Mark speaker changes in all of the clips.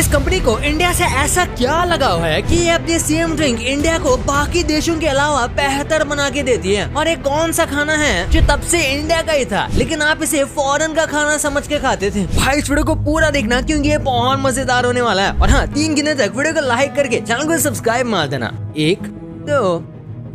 Speaker 1: इस कंपनी को इंडिया से ऐसा क्या लगा हुआ है कि ये अपनी सेम ड्रिंक इंडिया को बाकी देशों के अलावा बेहतर बना के देती है। और एक कौन सा खाना है जो तब से इंडिया का ही था लेकिन आप इसे फॉरेन का खाना समझ के खाते थे। भाई इस वीडियो को पूरा देखना क्योंकि ये बहुत मजेदार होने वाला है। और हाँ, 3 गिने तक वीडियो को लाइक करके चैनल को सब्सक्राइब मार देना। 1 2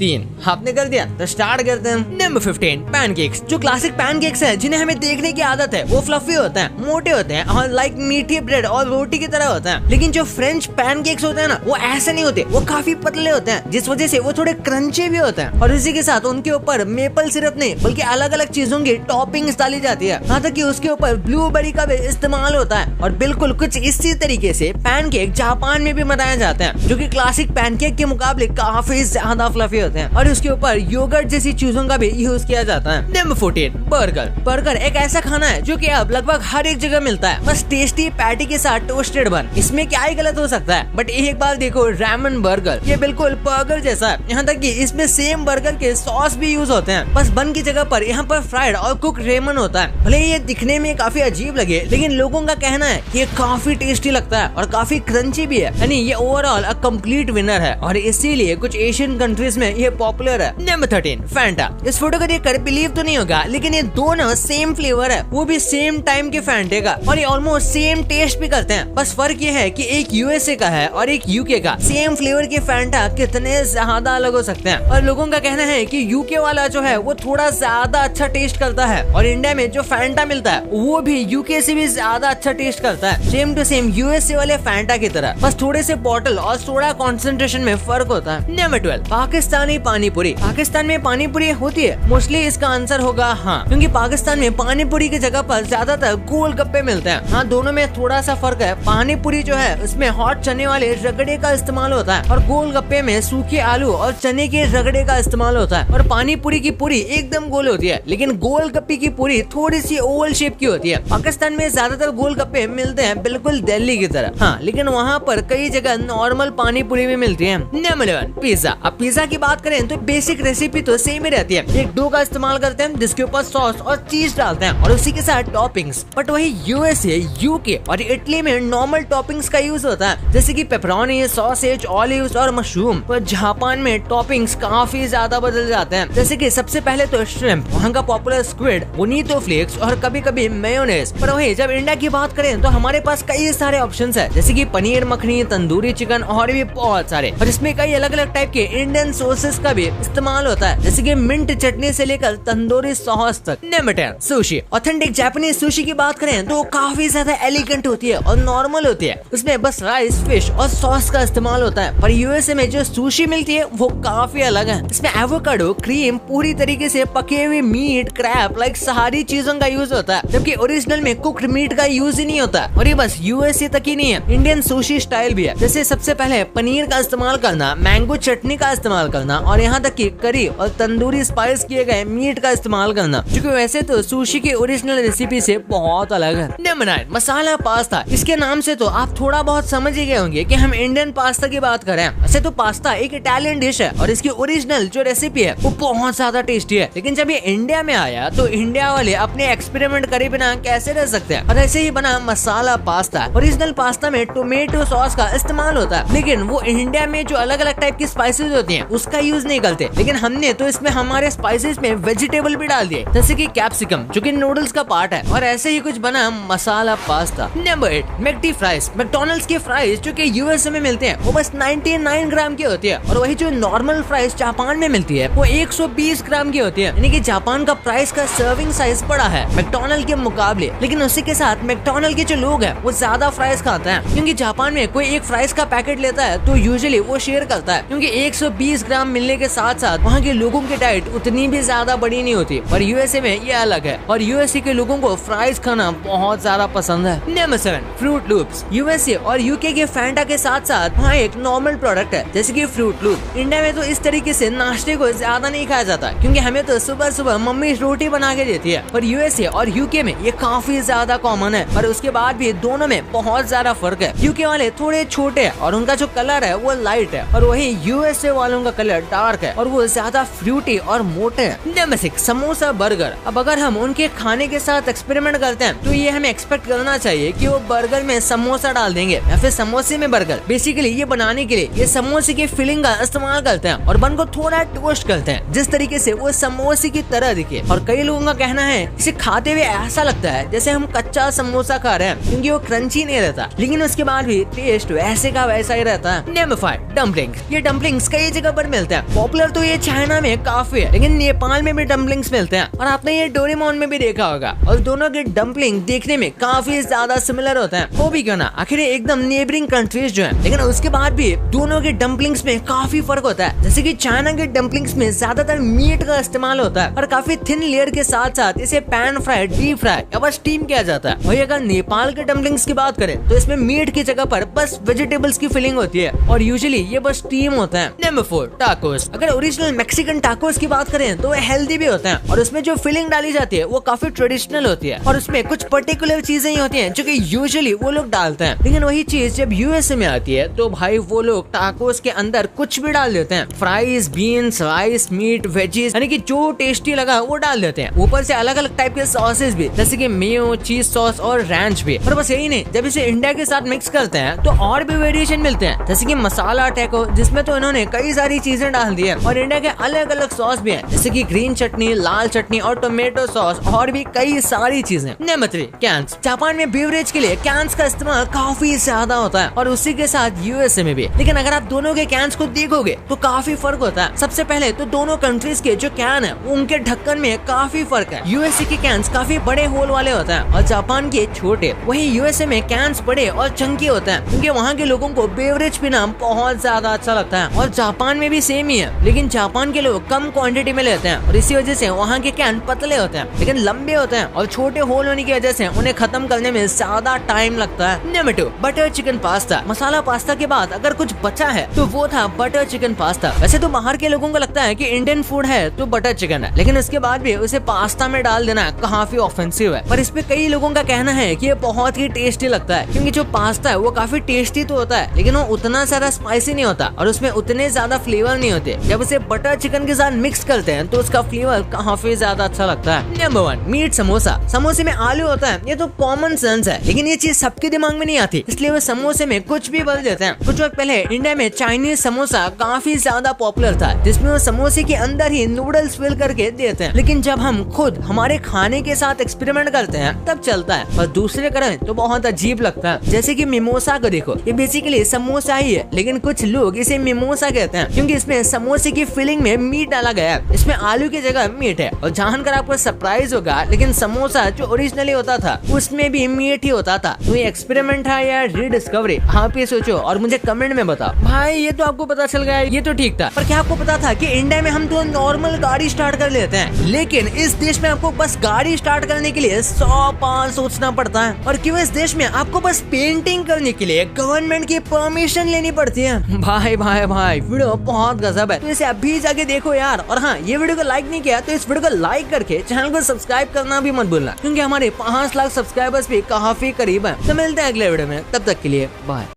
Speaker 1: 3 आपने कर दिया तो स्टार्ट करते हैं। Number 15 pancakes. जो क्लासिक पैनकेक्स हैं जिन्हें हमें देखने की आदत है वो फ्लफी होते हैं, मोटे होते हैं और लाइक मीठी ब्रेड और रोटी की तरह होते हैं। लेकिन जो फ्रेंच पैनकेक्स होते हैं ना वो ऐसे नहीं होते, वो काफी पतले होते हैं जिस वजह से वो थोड़े क्रंची भी होते हैं। और इसी के साथ उनके ऊपर मेपल सिरप नहीं बल्कि अलग अलग चीजों की टॉपिंग्स डाली जाती है। यहाँ तक कि उसके ऊपर ब्लूबेरी का भी इस्तेमाल होता है। और बिल्कुल कुछ इसी तरीके से पैनकेक जापान में भी बनाए जाते हैं जो कि क्लासिक पैनकेक के मुकाबले काफी ज्यादा फ्लफी होते हैं और उसके ऊपर योगर्ट जैसी चीजों का भी यूज किया जाता है। Number 14 burger. बर्गर एक ऐसा खाना है जो कि अब लगभग हर एक जगह मिलता है, बस टेस्टी पैटी के साथ टोस्टेड बन। इसमें क्या ही गलत हो सकता है। बट एक बार देखो रैमन बर्गर, ये बिल्कुल बर्गर जैसा है। यहाँ तक कि इसमें सेम बर्गर के सॉस भी यूज होते हैं, बस बन की जगह पर यहाँ पर फ्राइड और कुक रेमन होता है। भले ये दिखने में काफी अजीब लगे लेकिन लोगों का कहना है कि ये काफी टेस्टी लगता है और काफी क्रंची भी है। यानी ये ओवरऑल अ कंप्लीट विनर है और इसीलिए कुछ एशियन कंट्रीज में ये पॉपुलर है। Number 13 Fanta. इस फोटो को देखकर बिलीव तो नहीं होगा लेकिन ये दोनों सेम फ्लेवर है, वो भी सेम टाइम के फैंटे का, और ये ऑलमोस्ट सेम टेस्ट भी करते हैं। बस फर्क ये है कि एक यूएसए का है और एक यूके का। सेम फ्लेवर के फैंटा कितने ज्यादा अलग हो सकते हैं। और लोगों का कहना है कि यूके वाला जो है वो थोड़ा ज्यादा अच्छा टेस्ट करता है और इंडिया में जो फैंटा मिलता है वो भी यूके से भी ज्यादा अच्छा टेस्ट करता है, सेम टू सेम यूएसए वाले फैंटा की तरह। बस थोड़े से बॉटल और थोड़ा कॉन्सेंट्रेशन में फर्क होता है। नंबर 12 पाकिस्तानी पानी पूरी। पाकिस्तान में पानी पूरी होती है? मोस्टली इसका आंसर होगा हाँ, क्योंकि पाकिस्तान में पानी पूरी की जगह पर ज्यादातर गोलगप्पे मिलते हैं। हाँ, दोनों में थोड़ा सा फर्क है। पानी पूरी जो है उसमें हॉट चने वाले रगड़े का इस्तेमाल होता है और गोलगप्पे में सूखे आलू और चने के रगड़े का इस्तेमाल होता है। और पानी पूरी की पूरी एकदम गोल होती है लेकिन गोलगप्पे की पूरी थोड़ी सी ओवल शेप की होती है। पाकिस्तान में ज्यादातर गोलगप्पे मिलते हैं बिल्कुल दिल्ली की तरह। हाँ, लेकिन वहाँ पर कई जगह नॉर्मल पानी पूरी भी मिलती है। Number 11 pizza. अब पिज्जा की बात करें तो बेसिक रेसिपी तो सेम ही रहती है। एक डो का इस्तेमाल करते हैं जिसके ऊपर सॉस और चीज डालते हैं और उसी के साथ टॉपिंग्स। बट वही यूएसए, यूके और इटली में नॉर्मल टॉपिंग्स का यूज होता है जैसे कि पेपरोनी, सॉसेज, ऑलिव्स और मशरूम। पर जापान में टॉपिंग्स काफी ज्यादा बदल जाते हैं, जैसे कि सबसे पहले तो श्रिम्प, वहाँ का पॉपुलर स्क्विड, बोनीतो फ्लेक्स और कभी कभी मेयोनेज। पर वही जब इंडिया की बात करें तो हमारे पास कई सारे ऑप्शंस है जैसे कि पनीर मखनी, तंदूरी चिकन और भी बहुत सारे। और इसमें कई अलग अलग टाइप के इंडियन सोसेस का भी इस्तेमाल होता है जैसे कि मिंट चटनी से लेकर तंदूरी सॉस तक। Number 10 sushi. Authentic Japanese sushi की बात करें तो काफी ज्यादा एलिगेंट होती है और नॉर्मल होती है। उसमें बस राइस, फिश और सॉस का इस्तेमाल होता है। पर यूएसए में जो सुशी मिलती है वो काफी अलग है। इसमें एवोकाडो, क्रीम, पूरी तरीके से पके हुए मीट, क्रैब लाइक सारी चीजों का यूज होता है, जबकि ओरिजिनल में कुक्ड मीट का यूज ही नहीं होता। और ये बस यूएसए तक ही नहीं है, इंडियन सुशी स्टाइल भी है। जैसे सबसे पहले पनीर का इस्तेमाल करना, मैंगो चटनी का इस्तेमाल करना और यहाँ तक कि करी और तंदूरी स्पाइस किए गए मीट का इस्तेमाल करना, क्योंकि वैसे तो सुशी की ओरिजिनल रेसिपी से बहुत अलग है। नंबर 9 मसाला पास्ता। इसके नाम से तो आप थोड़ा बहुत समझ ही गए होंगे कि हम इंडियन पास्ता की बात करें। वैसे तो पास्ता एक इटालियन डिश है और इसकी ओरिजिनल जो रेसिपी है वो बहुत ज्यादा टेस्टी है, लेकिन जब ये इंडिया में आया तो इंडिया वाले अपने एक्सपेरिमेंट करे बिना कैसे रह सकते हैं और ऐसे ही बना मसाला पास्ता। ओरिजिनल पास्ता में टोमेटो सॉस का इस्तेमाल होता है, लेकिन वो इंडिया में जो अलग अलग टाइप की स्पाइसेस होती हैं उसका यूज नहीं करते। लेकिन हमने तो इसमें हमारे स्पाइसेस में वेजिटेबल भी डाल दिए जैसे कि कैप्सिकम जो कि नूडल्स का पार्ट है, और ऐसे ही कुछ बना masala pasta. Number 8 McD fries. McDonald's की फ्राइज जो कि यूएसए में मिलते हैं वो बस 99 ग्राम की होती है और वही जो नॉर्मल फ्राइज जापान में मिलती है वो 120 ग्राम की होती है। यानी कि जापान का प्राइस का सर्विंग साइज बड़ा है मैकडॉनल्ड के मुकाबले। लेकिन उसी के साथ मैकडॉनल्ड के जो लोग हैं वो ज्यादा फ्राइज खाते हैं, क्योंकि जापान में कोई एक फ्राइज का पैकेट लेता है तो यूजुअली वो शेयर करता है, क्योंकि 120 ग्राम मिलने के साथ साथ वहाँ के लोगों की डाइट उतनी भी ज्यादा बड़ी नहीं होती। पर यूएसए में ये अलग है और यूएसए के लोगों को फ्राइज खाना बहुत ज्यादा पसंद है। Number 7 fruit loops. यूएसए और यूके के फैंटा के साथ साथ वहाँ एक नॉर्मल प्रोडक्ट है जैसे कि फ्रूट लूप। इंडिया में तो इस तरीके से नाश्ते को ज्यादा नहीं खाया जाता, क्योंकि हमें तो सुबह सुबह मम्मी रोटी बना के देती है। पर यूएसए और यूके में ये काफी ज्यादा कॉमन है, पर उसके बाद भी दोनों में बहुत ज्यादा फर्क है। यूके वाले थोड़े छोटे हैं और उनका जो कलर है वो लाइट है, और वही यूएसए वालों का कलर टेक्सचर डार्क है और वो ज्यादा फ्रूटी और मोटे हैं। Number 6 samosa burger. अब अगर हम उनके खाने के साथ एक्सपेरिमेंट करते हैं तो ये हमें एक्सपेक्ट करना चाहिए कि वो बर्गर में समोसा डाल देंगे या फिर समोसे में बर्गर। बेसिकली ये बनाने के लिए ये समोसे की फिलिंग का इस्तेमाल करते हैं और बन को थोड़ा टोस्ट करते हैं जिस तरीके से वो समोसे की तरह दिखे। और कई लोगों का कहना है इसे खाते हुए ऐसा लगता है जैसे हम कच्चा समोसा खा रहे हैं क्योंकि वो क्रंची नहीं रहता, लेकिन उसके बाद भी टेस्ट वैसे का वैसा ही रहता है। Number 5 dumplings. ये डम्पलिंग्स कई जगह पर मिलते हैं। पॉपुलर तो ये चाइना में काफी है, लेकिन नेपाल में भी डम्पलिंग्स मिलते हैं और आपने ये डोरेमोन में भी देखा होगा। और दोनों के डम्पलिंग देखने में काफी ज्यादा सिमिलर होते हैं। वो भी क्यों ना, आखिर एकदम नेबरिंग कंट्रीज जो है, लेकिन उसके बाद भी दोनों के डम्पलिंग्स में काफी फर्क होता है। जैसे कि चाइना के डम्पलिंग्स में ज्यादातर मीट का इस्तेमाल होता है और काफी थिन लेयर के साथ साथ इसे पैन फ्राई, डीप फ्राई या बस स्टीम किया जाता है। वही अगर नेपाल के डम्पलिंग्स की बात करें तो इसमें मीट की जगह पर बस वेजिटेबल्स की फिलिंग होती है और यूजुअली ये बस स्टीम होता है। Number 4 tacos. अगर ओरिजिनल मैक्सिकन टाकोस की बात करें तो वो हेल्दी भी होते हैं और उसमें जो फिलिंग डाली जाती है वो काफी ट्रेडिशनल होती है और उसमें कुछ पर्टिकुलर चीजें ही होती हैं जो कि यूजुअली वो लोग डालते हैं। लेकिन वही चीज जब यूएसए में आती है तो भाई वो लोग टाकोस के अंदर कुछ भी डाल देते हैं। Fries, beans, rice, meat, veggies, यानी कि जो टेस्टी लगा वो डाल देते हैं। ऊपर से अलग अलग टाइप के सॉसेस भी, जैसे कि मेयो, चीज सॉस और रैंच भी। और बस यही नहीं, जब इसे इंडिया के साथ मिक्स करते हैं तो और भी वेरिएशन मिलते हैं, जैसे कि मसाला टैको, जिसमें तो इन्होंने कई सारी चीजें डाल दी है। और इंडिया के अलग अलग सॉस भी हैं, जैसे कि ग्रीन चटनी, लाल चटनी और टोमेटो सॉस और भी कई सारी चीजें। Number 3 cans. जापान में बेवरेज के लिए कैंस का इस्तेमाल काफी ज्यादा होता है और उसी के साथ यूएसए में भी। लेकिन अगर आप दोनों के कैंस को देखोगे तो काफी फर्क होता है। सबसे पहले तो दोनों कंट्रीज के जो कैन है उनके ढक्कन में काफी फर्क है। यूएसए के कैंस काफी बड़े होल वाले होते हैं और जापान के छोटे। वहीं यूएसए में कैंस बड़े और चंकी होते हैं क्योंकि वहाँ के लोगों को बेवरेज पीना बहुत ज्यादा अच्छा लगता है। और जापान में भी सेम ही है, लेकिन जापान के लोग कम क्वांटिटी में लेते हैं और इसी वजह से वहाँ के कैन पतले होते हैं लेकिन लंबे होते हैं और छोटे होल होने की वजह से उन्हें खत्म करने में ज्यादा टाइम लगता है। Number 2 butter chicken pasta. Masala pasta के बाद अगर कुछ बचा है तो वो था बटर चिकन पास्ता। वैसे तो बाहर के लोगों को लगता है कि इंडियन फूड है तो बटर चिकन है, लेकिन उसके बाद भी उसे पास्ता में डाल देना काफी ऑफेंसिव है। पर इसपे कई लोगों का कहना है कि ये बहुत ही टेस्टी लगता है क्योंकि जो पास्ता है वो काफी टेस्टी तो होता है लेकिन वो उतना ज्यादा स्पाइसी नहीं होता और उसमें उतने ज्यादा फ्लेवर नहीं होते। जब उसे बटर चिकन के साथ मिक्स करते हैं तो उसका फ्लेवर काफी ज्यादा अच्छा लगता है। Number 1 meat samosa. समोसे में आलू होता है, ये तो कॉमन सेंस है, लेकिन ये चीज सबके दिमाग में नहीं आती, इसलिए वो समोसे में कुछ भी बदल देते हैं। कुछ वक्त पहले इंडिया में चाइनीज समोसा काफी ज्यादा पॉपुलर था, जिसमें वो समोसे के अंदर ही नूडल्स फिल करके देते हैं। लेकिन जब हम खुद हमारे खाने के साथ एक्सपेरिमेंट करते हैं तब चलता है, और दूसरे करें तो बहुत अजीब लगता है। जैसे कि मिमोसा को देखो, ये बेसिकली समोसा ही है, लेकिन कुछ लोग इसे मिमोसा कहते हैं क्योंकि इसमें समोसे की फिलिंग में मीट डाला गया है। इसमें आलू की जगह मीट है और जानकर आपको सरप्राइज होगा, लेकिन समोसा जो ओरिजिनली होता था उसमें भी मीट ही होता था। तो ये एक्सपेरिमेंट है या रीडिस्कवरी, आप ये सोचो और मुझे कमेंट में बताओ। भाई ये तो आपको पता चल गया, ये तो ठीक था, पर क्या आपको पता था कि इंडिया में हम तो नॉर्मल गाड़ी स्टार्ट कर लेते हैं, लेकिन इस देश में आपको बस गाड़ी स्टार्ट करने के लिए 100 बार सोचना पड़ता है। और क्यों इस देश में आपको बस पेंटिंग करने के लिए गवर्नमेंट की परमिशन लेनी पड़ती है। भाई भाई भाई वीडियो बहुत गजब है, तो इसे अभी जाके देखो यार। और हाँ, ये वीडियो को लाइक नहीं किया तो इस वीडियो को लाइक करके चैनल को सब्सक्राइब करना भी मत भूलना, क्योंकि हमारे 5 लाख सब्सक्राइबर्स भी काफी करीब है। तो मिलते हैं अगले वीडियो में, तब तक के लिए बाय।